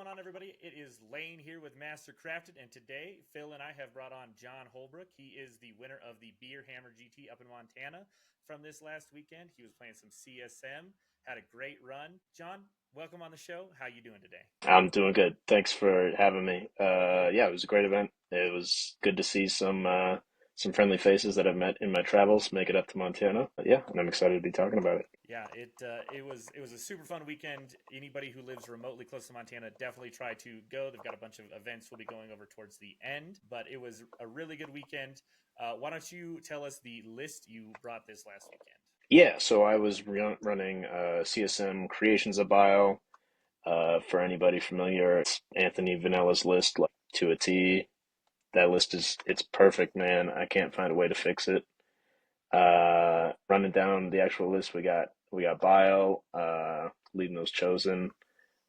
going on, everybody? It is Lane here with Master Crafted, and today Phil and I have brought on John Holbrook. He is the winner of the Beerhammer GT up in Montana from this last weekend. He was playing some CSM, had a great run. John, welcome on the show. How you doing today? I'm doing good. Thanks for having me. Yeah, it was a great event. It was good to see some friendly faces that I've met in my travels make it up to Montana. Yeah, and I'm excited to be talking about it. Yeah, it was a super fun weekend. Anybody who lives remotely close to Montana definitely try to go. They've got a bunch of events we'll be going over towards the end, but it was a really good weekend. Why don't you tell us the list you brought this last weekend? Yeah, so I was running CSM Creations of Bile. For anybody familiar, it's Anthony Vanella's list, like to a T. That list it's perfect, man. I can't find a way to fix it. Running down the actual list, we got Bile, leading those chosen.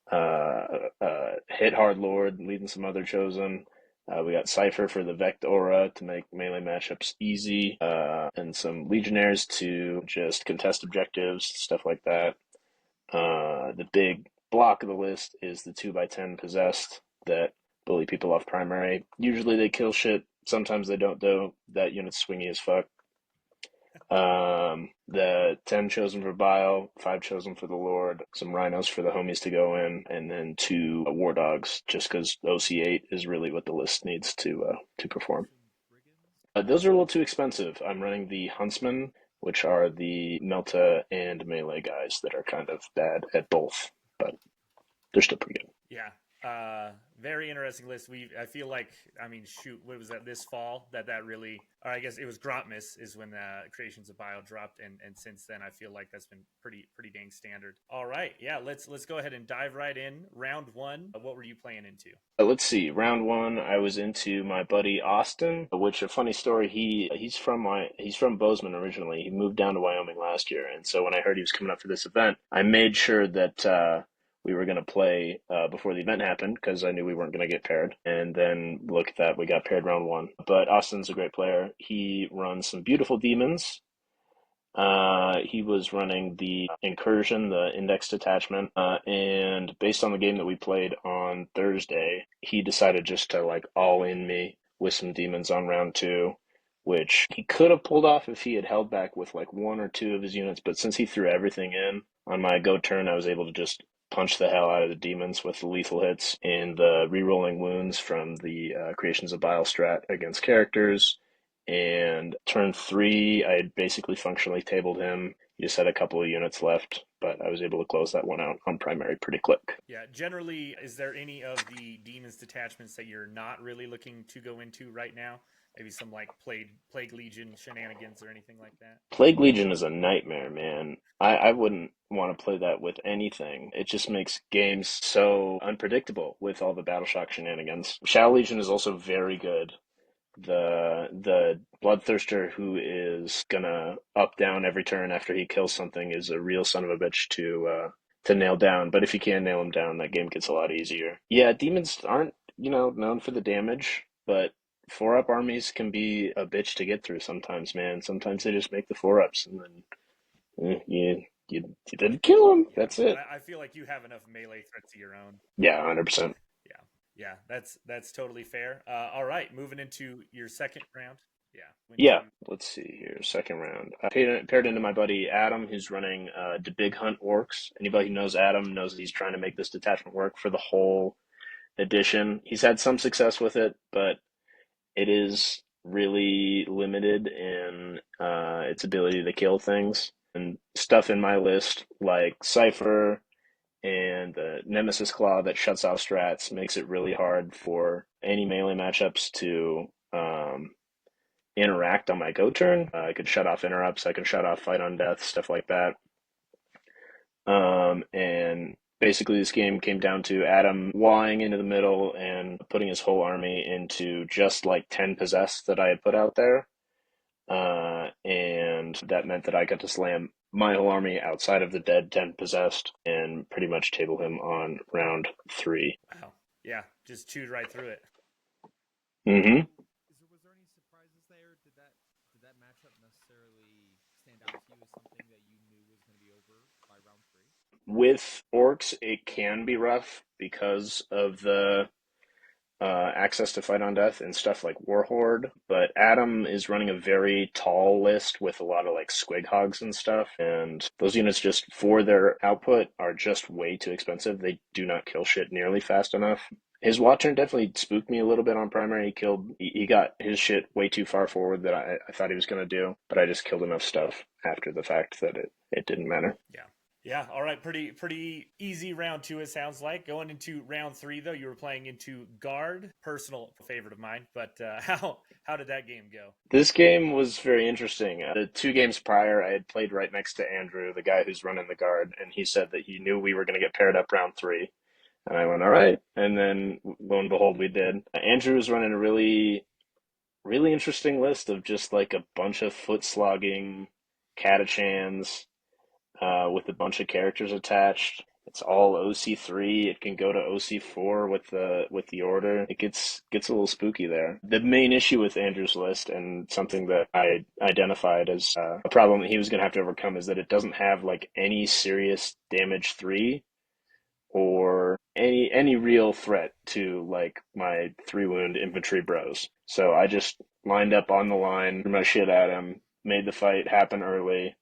Hit Hard Lord, leading some other chosen. We got Cypher for the Vect Aura to make melee matchups easy, and some Legionnaires to just contest objectives, stuff like that. The big block of the list is the 2x10 Possessed that bully people off primary. Usually they kill shit, sometimes they don't though. That unit's swingy as fuck. The 10 chosen for Bile, 5 chosen for the Lord, some Rhinos for the homies to go in, and then 2 War Dogs, just because OC8 is really what the list needs to perform. Those are a little too expensive. I'm running the Huntsmen, which are the Melta and Melee guys that are kind of bad at both, but they're still pretty good. Yeah. Very interesting list. I feel like, I mean, shoot, what was that this fall that really, or I guess it was Grotmas is when Creations of Bile dropped, and since then I feel like that's been pretty dang standard. All right, yeah, let's go ahead and dive right in. Round one, what were you playing into? Let's see. Round one, I was into my buddy Austin, which a funny story. He's from Bozeman originally. He moved down to Wyoming last year, and so when I heard he was coming up for this event, I made sure that we were going to play before the event happened because I knew we weren't going to get paired. And then look at that, we got paired round one. But Austin's a great player. He runs some beautiful demons. He was running the incursion, the index detachment, and based on the game that we played on Thursday, he decided just to like all in me with some demons on round two, which he could have pulled off if he had held back with like 1 or 2 of his units, but since he threw everything in on my go turn, I was able to just punch the hell out of the demons with the lethal hits and the re-rolling wounds from the Creations of Bile strat against characters. And turn 3, I had basically functionally tabled him. He just had a couple of units left, but I was able to close that one out on primary pretty quick. Yeah, generally, is there any of the demons detachments that you're not really looking to go into right now? Maybe some like Plague Legion shenanigans or anything like that? Plague Legion is a nightmare, man. I wouldn't want to play that with anything. It just makes games so unpredictable with all the Battleshock shenanigans. Shadow Legion is also very good. The Bloodthirster who is gonna up down every turn after he kills something is a real son of a bitch to nail down. But if you can nail him down, that game gets a lot easier. Yeah, demons aren't, known for the damage, but 4-up armies can be a bitch to get through sometimes, man. Sometimes they just make the 4-ups and then you didn't kill him. Yeah, That's and it. I feel like you have enough melee threats of your own. Yeah, 100%. Yeah, yeah, that's totally fair. All right, moving into your second round. Yeah, when Yeah, you let's see here. Second round. I paired into my buddy Adam, who's running the Big Hunt Orcs. Anybody who knows Adam knows that he's trying to make this detachment work for the whole edition. He's had some success with it, but it is really limited in its ability to kill things. And stuff in my list, like Cypher and the Nemesis Claw that shuts off strats, makes it really hard for any melee matchups to interact on my go turn. I could shut off interrupts, I can shut off fight on death, stuff like that. And basically, this game came down to Adam walling into the middle and putting his whole army into just like 10 possessed that I had put out there. And that meant that I got to slam my whole army outside of the dead 10 possessed and pretty much table him on round 3. wow, yeah, just chewed right through it. Mm-hmm. Was there any surprises there? Did that matchup necessarily stand out to you as something that you knew was going to be over by round three? With orcs, it can be rough because of the access to fight on death and stuff like Warhorde, but Adam is running a very tall list with a lot of like squig hogs and stuff, and those units just for their output are just way too expensive. They do not kill shit nearly fast enough. His Watchern definitely spooked me a little bit on primary. He got his shit way too far forward that I thought he was going to do, but I just killed enough stuff after the fact that it didn't matter. Yeah. Yeah, all right, pretty easy round 2, it sounds like. Going into round 3, though, you were playing into Guard, personal favorite of mine. But how did that game go? This game was very interesting. The 2 games prior, I had played right next to Andrew, the guy who's running the Guard, and he said that he knew we were going to get paired up round 3. And I went, all right. And then, lo and behold, we did. Andrew was running a really, really interesting list of just like a bunch of foot slogging Catachans, with a bunch of characters attached. It's all OC3. It can go to OC4 with the order. It gets a little spooky there. The main issue with Andrew's list, and something that I identified as a problem that he was going to have to overcome, is that it doesn't have like any serious damage 3 or any real threat to like my 3-wound infantry bros. So I just lined up on the line, threw my shit at him, made the fight happen early,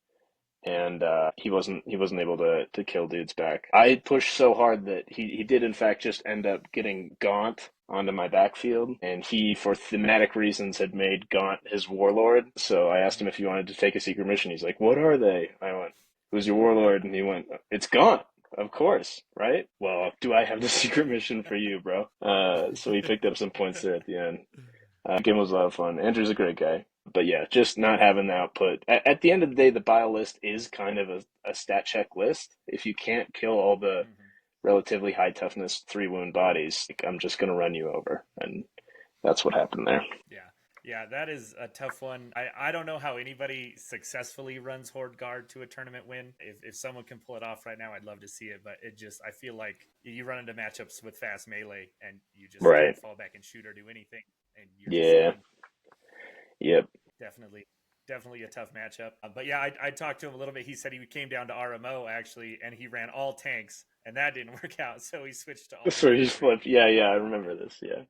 and he wasn't able to kill dudes back. I pushed so hard that he did in fact just end up getting Gaunt onto my backfield, and he, for thematic reasons, had made Gaunt his warlord. So I asked him if he wanted to take a secret mission. He's like, "What are they?" I went, "Who's your warlord?" And he went, "It's Gaunt, of course, right? Well, do I have the secret mission for you, bro?" So he picked up some points there at the end. The game was a lot of fun. Andrew's a great guy. But yeah, just not having the output. At the end of the day, the Bile list is kind of a stat check list. If you can't kill all the relatively high toughness 3-wound bodies, like, I'm just going to run you over. And that's what happened there. Yeah, that is a tough one. I don't know how anybody successfully runs Horde Guard to a tournament win. If someone can pull it off right now, I'd love to see it. But I feel like you run into matchups with fast melee and you just can't fall back and shoot or do anything. And you're just Yep. Definitely a tough matchup. But yeah, I talked to him a little bit. He said he came down to RMO actually, and he ran all tanks, and that didn't work out. So he switched to all. So he flipped. Yeah, I remember this. Yeah.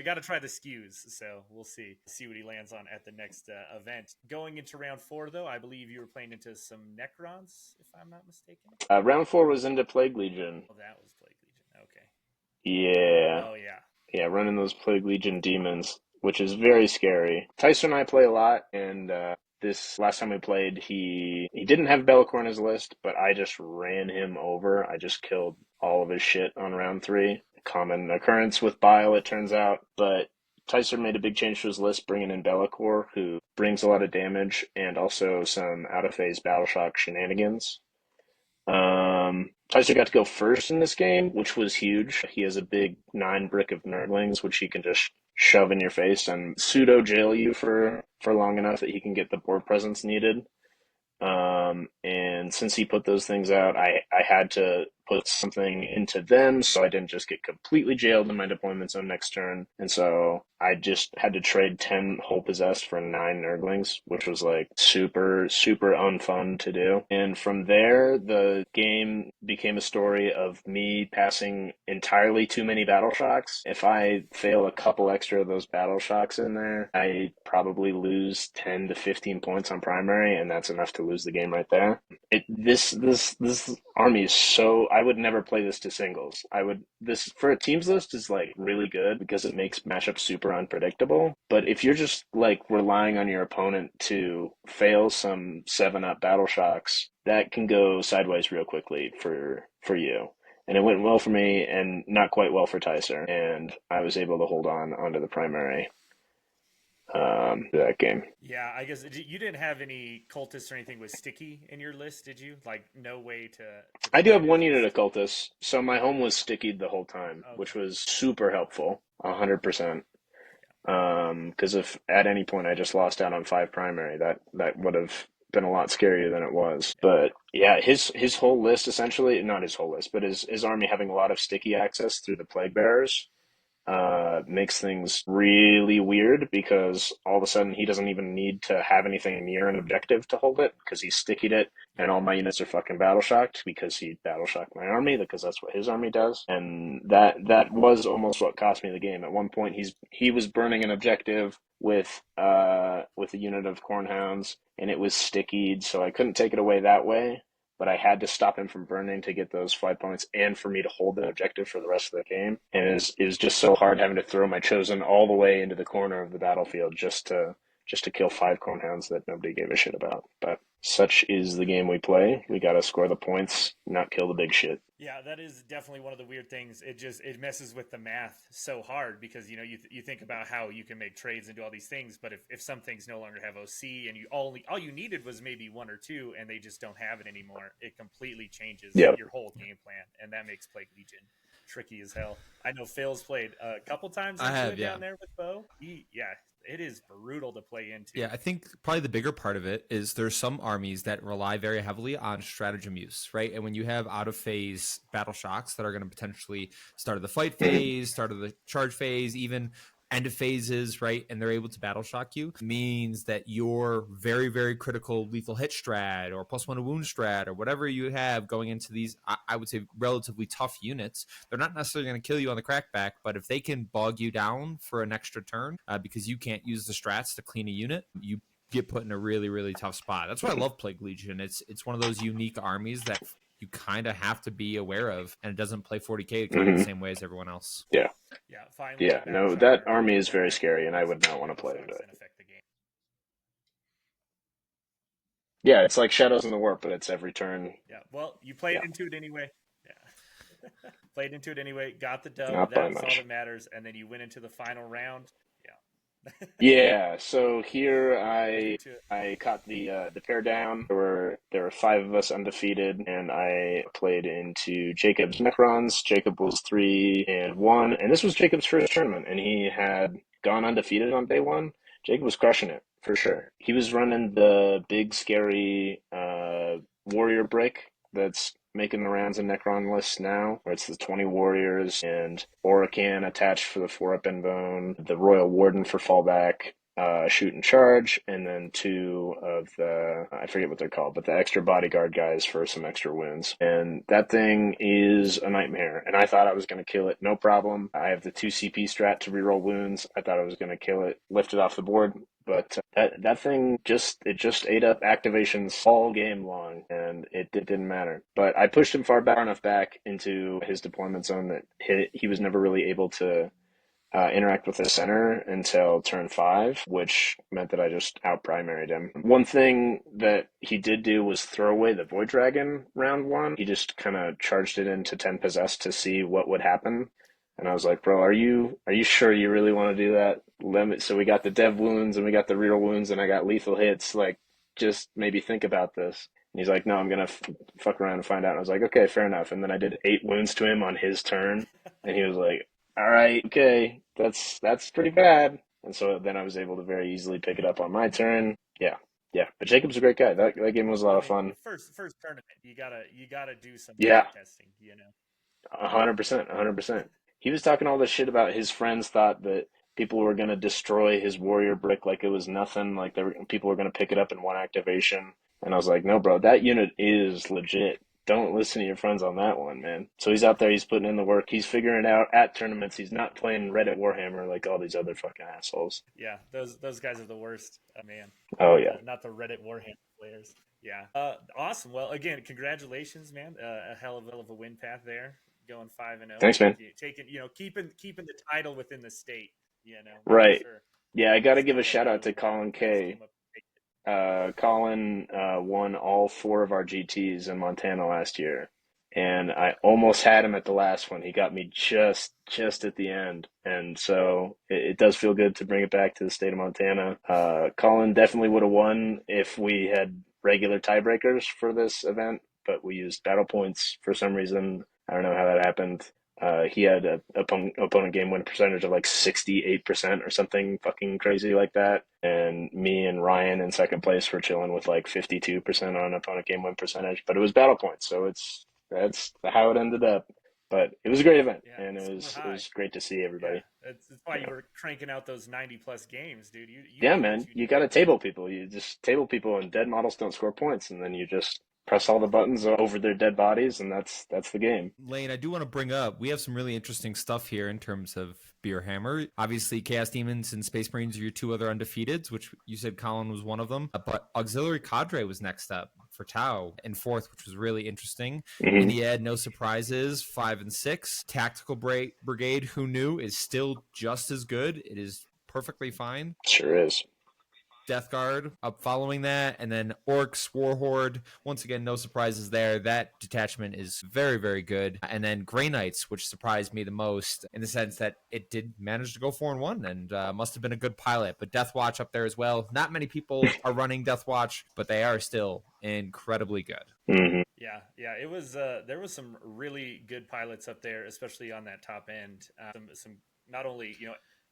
Got to try the skews. So we'll see what he lands on at the next event. Going into round 4, though, I believe you were playing into some Necrons, if I'm not mistaken. Round 4 was into Plague Legion. Oh, that was Plague Legion. Okay. Yeah. Oh yeah. Yeah, running those Plague Legion demons, which is very scary. Tyson and I play a lot, and this last time we played, he didn't have Bellicor on his list, but I just ran him over. I just killed all of his shit on round 3. Common occurrence with Bile, it turns out. But Tyson made a big change to his list, bringing in Bellicor, who brings a lot of damage and also some out-of-phase Battleshock shenanigans. Tyson got to go first in this game, which was huge. He has a big 9 brick of Nerdlings, which he can just shove in your face and pseudo jail you for long enough that he can get the board presence needed. And since he put those things out, I had to put something into them so I didn't just get completely jailed in my deployment zone next turn. And so I just had to trade 10 Whole Possessed for 9 Nurglings, which was like super, super unfun to do. And from there, the game became a story of me passing entirely too many Battle Shocks. If I fail a couple extra of those Battle Shocks in there, I probably lose 10 to 15 points on primary, and that's enough to lose the game right there. This army is so, I would never play this to singles. This for a teams list is like really good because it makes matchups super unpredictable. But if you're just like relying on your opponent to fail some 7-up Battle Shocks, that can go sideways real quickly for you. And it went well for me and not quite well for Tyser. And I was able to hold onto the primary that game. Yeah, I guess you didn't have any cultists or anything with sticky in your list, did you? Like no way to I do have one unit of cultists, so my home was stickied the whole time, which was super helpful, 100%. Because if at any point I just lost out on 5 primary, that would have been a lot scarier than it was. But yeah, his whole list essentially, not his whole list, but his army having a lot of sticky access through the plague bearers, makes things really weird because all of a sudden he doesn't even need to have anything near an objective to hold it because he stickied it, and all my units are fucking battle shocked because he battle shocked my army because that's what his army does. And that was almost what cost me the game. At one point he was burning an objective with a unit of cornhounds, and it was stickied, so I couldn't take it away that way. But I had to stop him from burning to get those 5 points and for me to hold the objective for the rest of the game. And it was just so hard having to throw my chosen all the way into the corner of the battlefield just to kill 5 cornhounds that nobody gave a shit about. But such is the game we play. We got to score the points, not kill the big shit. Yeah, that is definitely one of the weird things. It messes with the math so hard because you think about how you can make trades and do all these things, but if some things no longer have OC and all you needed was maybe 1 or 2 and they just don't have it anymore, it completely changes your whole game plan, and that makes Plague Legion tricky as hell. I know Phil's played a couple times down there with Bo. It is brutal to play into. Yeah, I think probably the bigger part of it is there's some armies that rely very heavily on stratagem use, right? And when you have out of phase battle shocks that are going to potentially start of the fight phase, start of the charge phase, even end of phases, right? And they're able to battle shock you, means that your very, very critical lethal hit strat or +1 to wound strat or whatever you have going into these, I would say, relatively tough units, they're not necessarily going to kill you on the crackback, but if they can bog you down for an extra turn because you can't use the strats to clean a unit, you get put in a really, really tough spot. That's why I love Plague Legion. It's one of those unique armies that you kind of have to be aware of, and it doesn't play 40k kind of the same way as everyone else. Yeah. Finally. Yeah, no, that army is very scary, and I would not want to play it. Yeah, it's like Shadows in the Warp, but it's every turn. Yeah, well, you played into it anyway. Yeah. Played into it anyway, got the dub, Not by that's all much. that matters, and then you went into the final round. Yeah, so here I caught the pair down. There were 5 of us undefeated, and I played into Jacob's Necrons. Jacob was 3-1, and this was Jacob's first tournament, and he had gone undefeated on day 1. Jacob was crushing it for sure. He was running the big scary warrior brick that's making the rounds in Necron lists now, where it's the 20 warriors and Oracan attached for the 4-up invone, the Royal Warden for fallback, shoot and charge, and then 2 of the, I forget what they're called, but the extra bodyguard guys for some extra wounds. And that thing is a nightmare. And I thought I was going to kill it, no problem. I have the 2 CP strat to reroll wounds. I thought I was going to kill it, lift it off the board. But that thing just ate up activations all game long, and it didn't matter. But I pushed him far enough back into his deployment zone that he was never really able to interact with the center until turn 5, which meant that I just out-primaried him. One thing that he did do was throw away the Void Dragon round 1. He just kind of charged it into 10 Possessed to see what would happen. And I was like, bro, are you sure you really want to do that? So we got the dev wounds and we got the real wounds and I got lethal hits. Like, just maybe think about this. And he's like, no, I'm going to fuck around and find out. And I was like, okay, fair enough. And then I did 8 wounds to him on his turn. And he was like, all right, okay, that's pretty bad. And so then I was able to very easily pick it up on my turn. Yeah. But Jacob's a great guy. That game was a lot of fun. First tournament, you gotta do some testing, 100%. He was talking all this shit about his friends thought that people were going to destroy his warrior brick like it was nothing, like people were going to pick it up in 1 activation. And I was like, no, bro, that unit is legit. Don't listen to your friends on that one, man. So he's out there, he's putting in the work, he's figuring it out at tournaments. He's not playing Reddit Warhammer like all these other fucking assholes. Yeah, those guys are the worst, man. Oh, yeah. Not the Reddit Warhammer players. Yeah. Awesome. Well, again, congratulations, man. A hell of a win path there. Going 5-0. Thanks, man. Taking, keeping the title within the state, Right. Sure. Yeah, I got to give a shout out to Colin K. Colin won all 4 of our GTs in Montana last year, and I almost had him at the last one. He got me just at the end, and so it does feel good to bring it back to the state of Montana. Colin definitely would have won if we had regular tiebreakers for this event, but we used battle points for some reason. I don't know how that happened. He had an opponent game win percentage of like 68% or something fucking crazy like that. And me and Ryan in second place were chilling with like 52% on opponent game win percentage. But it was battle points, so that's how it ended up. But it was a great event, Yeah, and it super was high. great to see Yeah, everybody. that's why Yeah, you were cranking out those 90+ games, dude. You yeah, knew what man, you you needed. got to table people. You just table people, and dead models don't score points, and then you just press all the buttons over their dead bodies, and that's the game. Lane, I do want to bring up, we have some really interesting stuff here in terms of Beerhammer. Obviously, Chaos Demons and Space Marines are your two other undefeateds, which you said Colin was one of them. But Auxiliary Cadre was next up for Tau in fourth, which was really interesting. Hmm. Indiad, no surprises, 5 and 6. Tactical Brigade, who knew, is still just as good. It is perfectly fine. Sure is. Death Guard up following that, and then Orcs, Warhorde. Once again, no surprises there. That detachment is very, very good. And then Grey Knights, which surprised me the most in the sense that it did manage to go 4-1 and must have been a good pilot. But Death Watch up there as well. Not many people are running Death Watch, but they are still incredibly good. Hmm. Yeah, it was. There was some really good pilots up there, especially on that top end. Some not only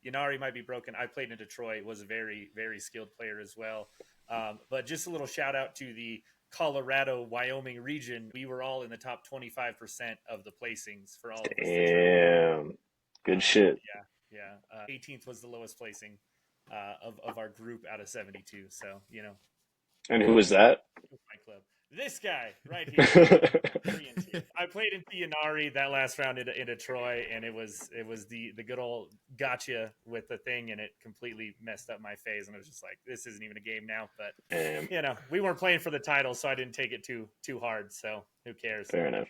Yanari might be broken. I played in Detroit, was a very very skilled player as well. But just a little shout out to the Colorado Wyoming region. We were all in the top 25% of the placings for all of the Damn, good shit. yeah. 18th was the lowest placing of our group out of 72. So And who was that? my club. This guy right here. I played in Tianari that last round in Detroit, and it was the good old gotcha with the thing, and it completely messed up my phase, and I was just like, this isn't even a game now. But we weren't playing for the title, so I didn't take it too hard. So who cares? Fair enough.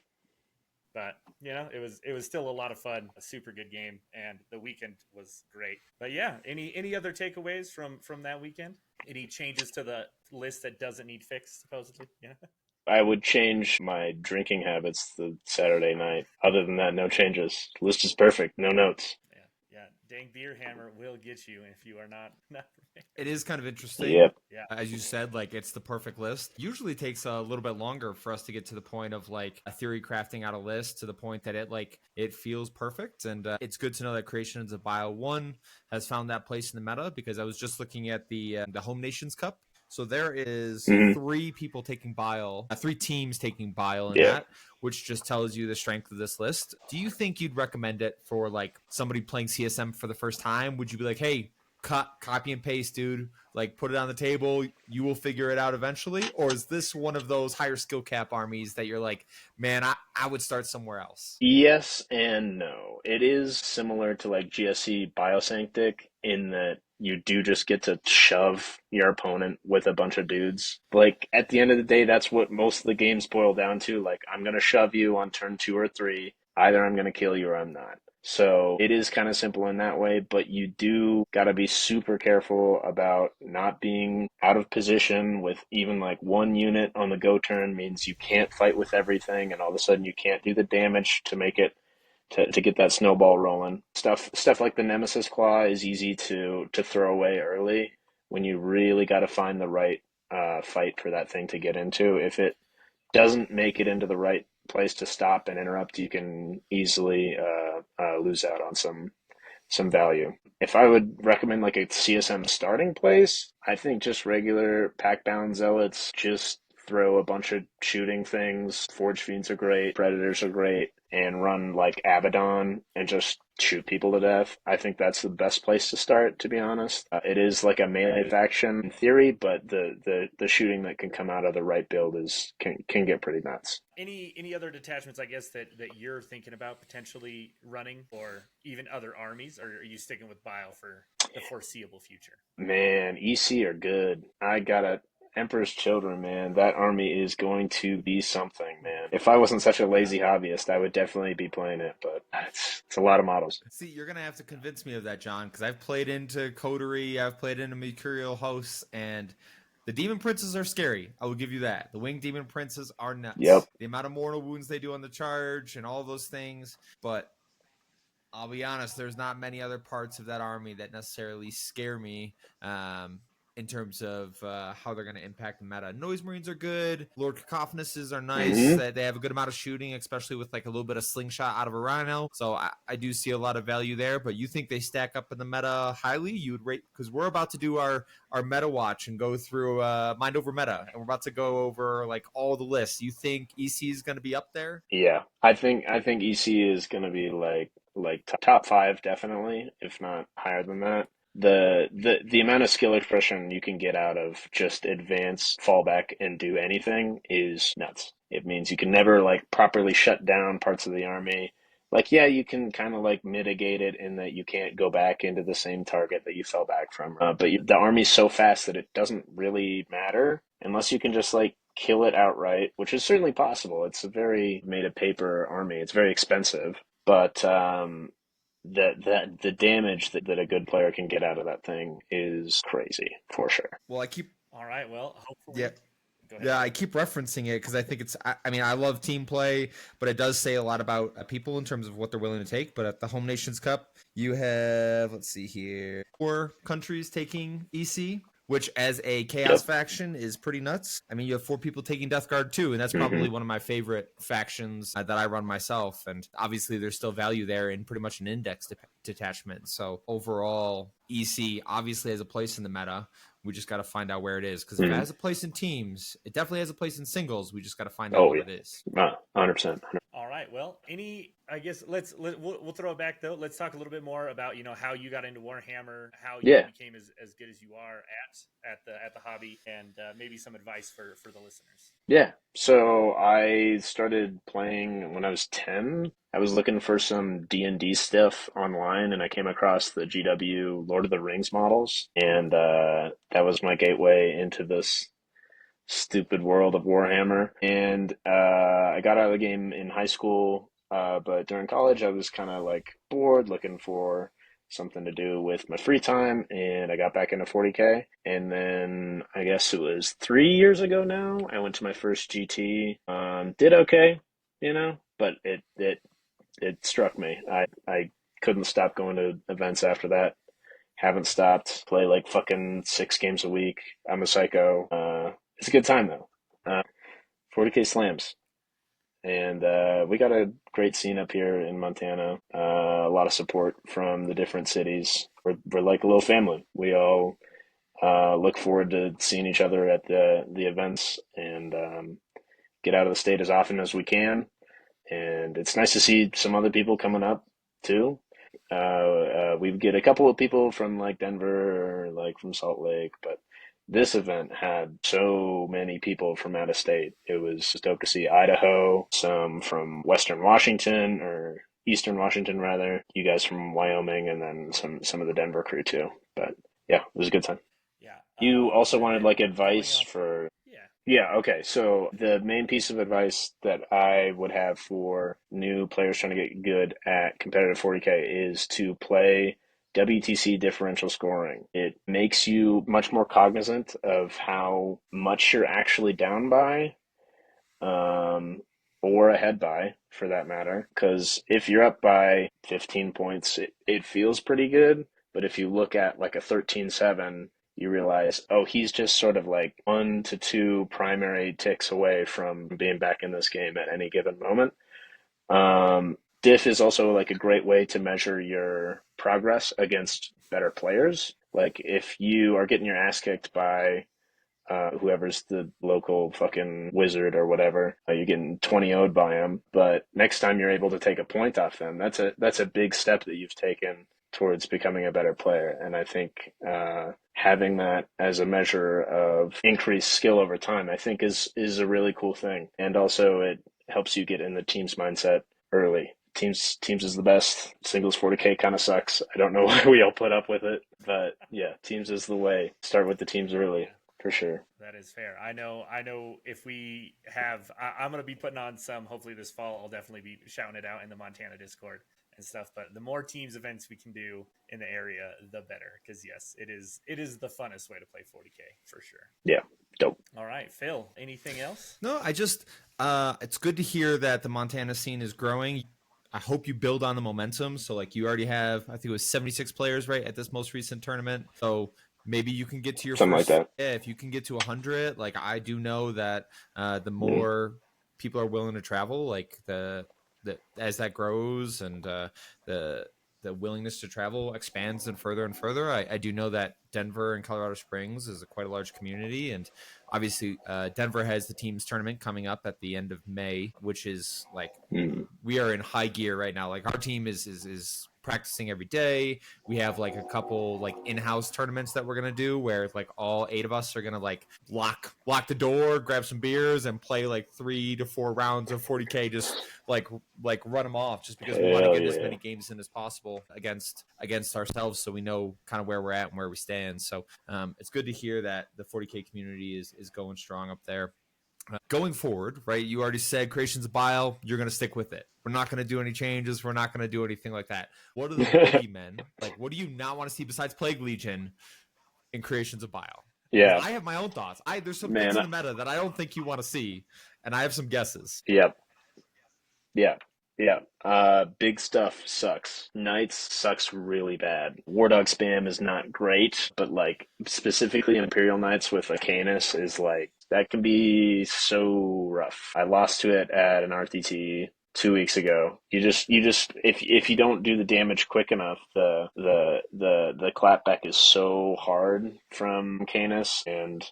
But it was still a lot of fun, a super good game, and the weekend was great. But yeah, any other takeaways from that weekend? Any changes to the list that doesn't need fixed, supposedly? Yeah. I would change my drinking habits the Saturday night. Other than that, no changes. List is perfect. No notes. Yeah. Dang Beerhammer will get you if you are not prepared. It is kind of interesting. Yep. Yeah. As you said, like it's the perfect list. Usually takes a little bit longer for us to get to the point of like a theory crafting out a list to the point that it feels perfect. And it's good to know that Creations of Bile 1 has found that place in the meta, because I was just looking at the Home Nations Cup. So there is Mhm. 3 people taking Bile, 3 teams taking Bile in Yeah. that, which just tells you the strength of this list. Do you think you'd recommend it for like somebody playing CSM for the first time? Would you be like, hey, copy and paste, dude, like put it on the table, you will figure it out eventually? Or is this one of those higher skill cap armies that you're like, man, I would start somewhere else? Yes and no. It is similar to like GSC Biosanctic in that you do just get to shove your opponent with a bunch of dudes. Like at the end of the day, that's what most of the games boil down to. Like, I'm gonna shove you on turn 2 or 3. Either I'm gonna kill you or I'm not. So it is kind of simple in that way, but you do got to be super careful about not being out of position with even like one unit on the go turn means you can't fight with everything, and all of a sudden you can't do the damage to make it to get that snowball rolling. Stuff like the Nemesis Claw is easy to throw away early when you really got to find the right fight for that thing to get into. If it doesn't make it into the right place to stop and interrupt, you can easily lose out on some value. If I would recommend like a CSM starting place, I think just regular pack bound zealots, just throw a bunch of shooting things. Forge Fiends are great, Predators are great, and run like Abaddon and just shoot people to death. I think that's the best place to start, to be honest. It is like a melee faction in theory, but the shooting that can come out of the right build can get pretty nuts. Any other detachments, I guess, that you're thinking about potentially running, or even other armies, or are you sticking with Bile for the foreseeable future? Man, EC are good. I got a Emperor's Children, man. That army is going to be something, man. If I wasn't such a lazy hobbyist, I would definitely be playing it, but it's a lot of models. See, you're going to have to convince me of that, John, because I've played into Coterie, I've played into Mercurial Hosts, and the Demon Princes are scary. I will give you that. The Winged Demon Princes are nuts. Yep. The amount of mortal wounds they do on the charge and all those things, but I'll be honest, there's not many other parts of that army that necessarily scare me. in terms of how they're going to impact the meta. Noise Marines are good. Lord Cacophonuses are nice. Mhm. They have a good amount of shooting, especially with like a little bit of slingshot out of a Rhino. So I do see a lot of value there. But you think they stack up in the meta highly? You would rate, because we're about to do our meta watch and go through Mind Over Meta, and we're about to go over like all the lists. You think EC is going to be up there? Yeah, I think EC is going to be like top five definitely, if not higher than that. The amount of skill expression you can get out of just advance, fallback, and do anything is nuts. It means you can never like properly shut down parts of the army. Like, yeah, you can kind of like mitigate it in that you can't go back into the same target that you fell back from. The army's so fast that it doesn't really matter unless you can just like kill it outright, which is certainly possible. It's a very made of paper army. It's very expensive, but the damage that a good player can get out of that thing is crazy for sure. Well, I keep All right. Well, hopefully. yeah. Go ahead. Yeah, I keep referencing it because I think it's. I mean, I love team play, but it does say a lot about people in terms of what they're willing to take. But at the Home Nations Cup, you have, let's see here, 4 countries taking EC, which as a chaos faction is pretty nuts. I mean, you have 4 people taking Death Guard too, and that's probably one of my favorite factions that I run myself. And obviously, there's still value there in pretty much an index detachment. So overall, EC obviously has a place in the meta. We just got to find out where it is, because if it has a place in teams, it definitely has a place in singles. We just got to find out what it is. 100%. All right. Well, I guess we'll throw it back though. Let's talk a little bit more about how you got into Warhammer, how you became as good as you are at the hobby, and maybe some advice for the listeners. Yeah. So I started playing when I was 10. I was looking for some D&D stuff online, and I came across the GW Lord of the Rings models, and that was my gateway into this stupid world of Warhammer. And I got out of the game in high school, but during college I was kind of like bored, looking for something to do with my free time, and I got back into 40K. And then I guess it was 3 years ago now, I went to my first GT. Did okay, but it struck me. I couldn't stop going to events after that. Haven't stopped. Play like fucking 6 games a week. I'm a psycho. It's a good time though. 40K slams. And we got a great scene up here in Montana. A lot of support from the different cities. We're like a little family. We all look forward to seeing each other at the events, and get out of the state as often as we can. And it's nice to see some other people coming up too. We get a couple of people from like Denver or like from Salt Lake, but this event had so many people from out of state. It was dope to see Idaho, some from Western Washington, or Eastern Washington rather, you guys from Wyoming, and then some of the Denver crew too. But yeah, it was a good time. Yeah. You also wanted like going advice off- for Yeah. Yeah, okay. So the main piece of advice that I would have for new players trying to get good at competitive 40K is to play WTC differential scoring. It makes you much more cognizant of how much you're actually down by, or ahead by, for that matter. Because if you're up by 15 points, it feels pretty good. But if you look at like a 13-7, you realize, oh, he's just sort of like 1 to 2 primary ticks away from being back in this game at any given moment. Diff is also like a great way to measure your progress against better players. Like if you are getting your ass kicked by whoever's the local fucking wizard or whatever, you're getting 20-0'd by them, but next time you're able to take a point off them, that's a big step that you've taken towards becoming a better player. And I think having that as a measure of increased skill over time, I think is a really cool thing. And also it helps you get in the team's mindset early. Teams is the best. Singles 40K kind of sucks. I don't know why we all put up with it, but yeah, teams is the way. Start with the teams early, for sure. That is fair. I know if we have, I'm going to be putting on some, hopefully this fall, I'll definitely be shouting it out in the Montana Discord and stuff, but the more teams events we can do in the area, the better. Because yes, it is the funnest way to play 40K for sure. Yeah, dope. All right, Phil, anything else? No, I just, it's good to hear that the Montana scene is growing. I hope you build on the momentum. So like you already have, I think it was 76 players, right, at this most recent tournament. So maybe you can get to your Something first. like that. Yeah, if you can get to 100, like I do know that the more people are willing to travel, like the as that grows and the willingness to travel expands and further. I do know that Denver and Colorado Springs is quite a large community, and obviously Denver has the teams tournament coming up at the end of May, which is like we are in high gear right now. Like our team is practicing every day. We have like a couple like in-house tournaments that we're gonna do where like all 8 of us are gonna like lock the door, grab some beers, and play like 3 to 4 rounds of 40K, just like run them off, just because we want to Hell get as yeah. many games in as possible against ourselves, so we know kind of where we're at and where we stand. So it's good to hear that the 40K community is going strong up there. Going forward, right? You already said Creations of Bile. You're going to stick with it. We're not going to do any changes. We're not going to do anything like that. What are the boogeymen? Like, what do you not want to see besides Plague Legion in Creations of Bile? Yeah. I have my own thoughts. There's some Man, things in the meta that I don't think you want to see, and I have some guesses. Yep. Yeah. Big stuff sucks. Knights sucks really bad. War Dog spam is not great, but like specifically Imperial Knights with a Canis is like that can be so rough. I lost to it at an RTT 2 weeks ago. You just if you don't do the damage quick enough, the clapback is so hard from Canis, and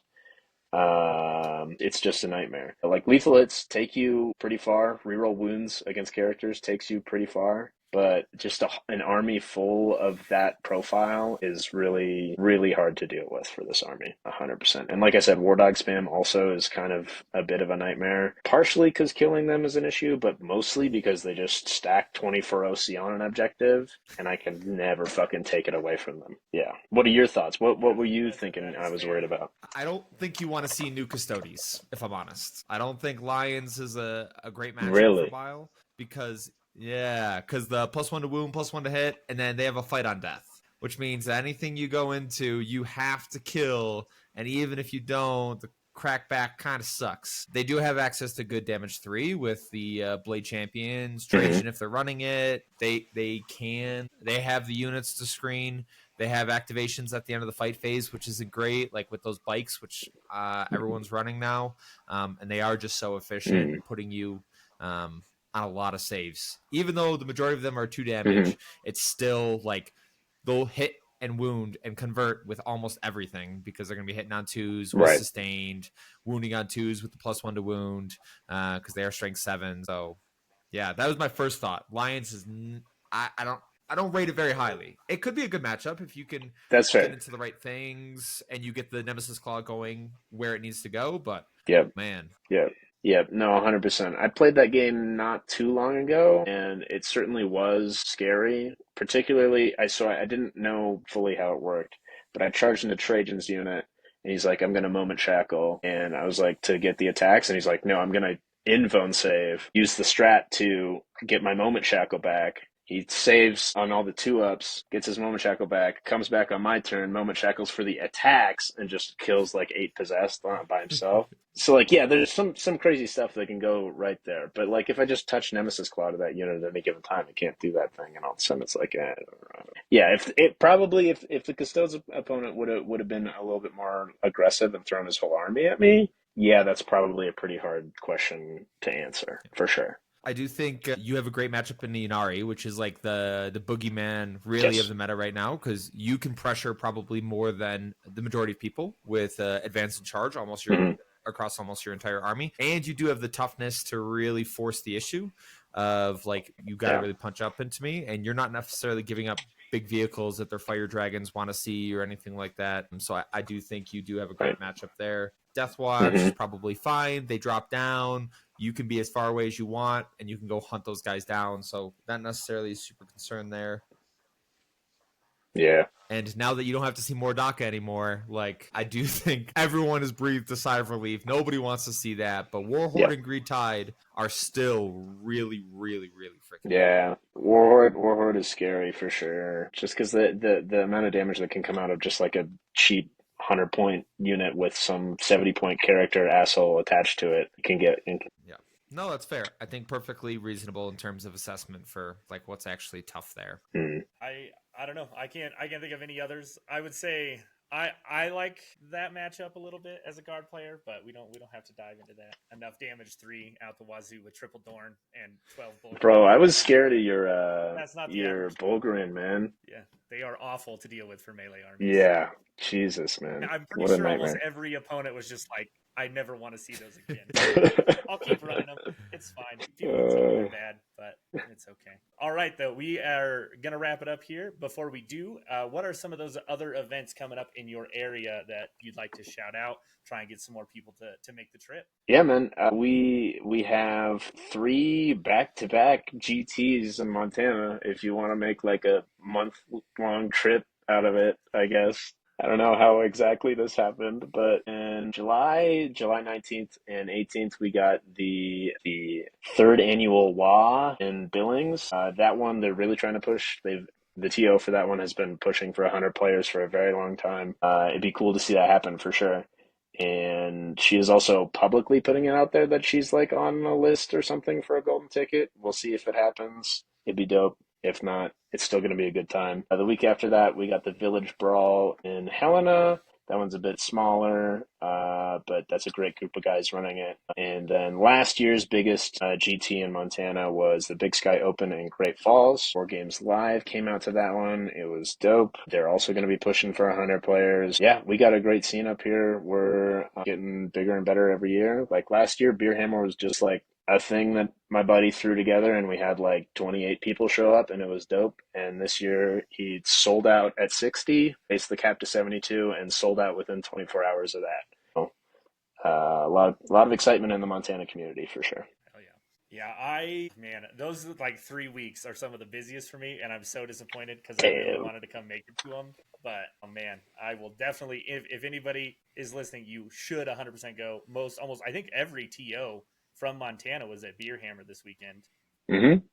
it's just a nightmare. Like lethal hits take you pretty far. Reroll wounds against characters takes you pretty far. But just an army full of that profile is really, really hard to deal with for this army, 100%. And like I said, War Dog spam also is kind of a bit of a nightmare. Partially because killing them is an issue, but mostly because they just stack 24 OC on an objective, and I can never fucking take it away from them. Yeah. What are your thoughts? What were you thinking I was worried about? I don't think you want to see new Custodes, if I'm honest. I don't think Lions is a great matchup for Bile because the +1 to wound, +1 to hit, and then they have a fight on death, which means anything you go into, you have to kill, and even if you don't, the crackback kind of sucks. They do have access to good damage 3 with the Blade Champions, Trajan if they're running it. They have the units to screen. They have activations at the end of the fight phase, which isn't great, like with those bikes, which everyone's running now. And they are just so efficient, putting you on a lot of saves. Even though the majority of them are 2 damage, it's still like they'll hit and wound and convert with almost everything because they're going to be hitting on 2s with sustained, wounding on 2s with the +1 to wound because they are strength 7. So, yeah, that was my first thought. Lions is I don't rate it very highly. It could be a good matchup if you can get into the right things and you get the Nemesis Claw going where it needs to go. But man, no, 100%. I played that game not too long ago, and it certainly was scary. Particularly, I didn't know fully how it worked, but I charged into Trajan's unit, and he's like, "I'm going to moment shackle," and I was like, to get the attacks, and he's like, "No, I'm going to invone save, use the strat to get my moment shackle back." He saves on all the 2-ups, gets his moment shackle back, comes back on my turn, moment shackles for the attacks, and just kills like 8 possessed by himself. So like, yeah, there's some crazy stuff that can go right there. But like, if I just touch Nemesis Claw to that unit at any given time, it can't do that thing, and all of a sudden it's like, yeah. If the Custodes opponent would have been a little bit more aggressive and thrown his whole army at me, yeah, that's probably a pretty hard question to answer for sure. I do think you have a great matchup in the Inari, which is like the boogeyman really of the meta right now, because you can pressure probably more than the majority of people with advance and charge across almost your entire army. And you do have the toughness to really force the issue of like, you got to really punch up into me, and you're not necessarily giving up big vehicles that their fire dragons want to see or anything like that. And so I do think you do have a great matchup there. Deathwatch is probably fine. They drop down. You can be as far away as you want, and you can go hunt those guys down. So not necessarily super concerned there. Yeah. And now that you don't have to see Mordaka anymore, like, I do think everyone has breathed a sigh of relief. Nobody wants to see that, but Warhorde and Greed Tide are still really, really, really freaking bad. Warhorde is scary for sure. Just because the amount of damage that can come out of just like a cheap 100-point unit with some 70-point character asshole attached to it can get. Yeah. No, that's fair. I think perfectly reasonable in terms of assessment for like what's actually tough there. I don't know. I can't think of any others. I would say I like that matchup a little bit as a guard player, but we don't have to dive into that. Enough damage 3 out the wazoo with triple Dorn and 12 Bulgari. Bro, I was scared of That's not the your average. Bulgarin, man. Yeah, they are awful to deal with for melee armies. Yeah, Jesus, man. I'm What pretty a sure almost nightmare. every opponent was just like, I never want to see those again. I'll keep running them. It's fine. People can tell me they're bad, but it's okay. All right, though, we are going to wrap it up here. Before we do, what are some of those other events coming up in your area that you'd like to shout out? Try and get some more people to make the trip. Yeah, man. We have 3 back-to-back GTs in Montana. If you want to make like a month-long trip out of it, I guess. I don't know how exactly this happened, but in July 19th and 18th, we got the third annual WA in Billings. That one they're really trying to push. The TO for that one has been pushing for 100 players for a very long time. It'd be cool to see that happen for sure. And she is also publicly putting it out there that she's like on a list or something for a golden ticket. We'll see if it happens. It'd be dope. If not, it's still going to be a good time. The week after that, we got the Village Brawl in Helena. That one's a bit smaller, but that's a great group of guys running it. And then last year's biggest GT in Montana was the Big Sky Open in Great Falls. 4 Games Live came out to that one. It was dope. They're also going to be pushing for 100 players. Yeah, we got a great scene up here. We're getting bigger and better every year. Like last year, Beerhammer was just like a thing that my buddy threw together, and we had like 28 people show up, and it was dope. And this year he sold out at 60, raised the cap to 72, and sold out within 24 hours of that. So, a lot of excitement in the Montana community for sure. Hell yeah. Yeah, those like 3 weeks are some of the busiest for me, and I'm so disappointed because I really wanted to come make it to them. But oh man, I will definitely. If anybody is listening, you should 100% go. I think every TO from Montana was at Beerhammer this weekend. Mm-hmm.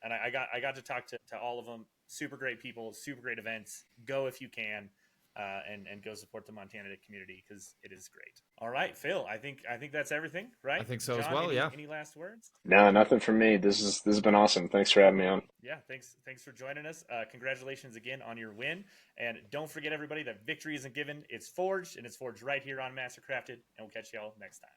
And I got to talk to all of them. Super great people, super great events. Go if you can, and go support the Montana community because it is great. All right, Phil. I think that's everything, right? I think so John, as well. Yeah. Any last words? No, nothing from me. This has been awesome. Thanks for having me on. Yeah, thanks for joining us. Congratulations again on your win. And don't forget, everybody, that victory isn't given. It's forged, and it's forged right here on Mastercrafted. And we'll catch y'all next time.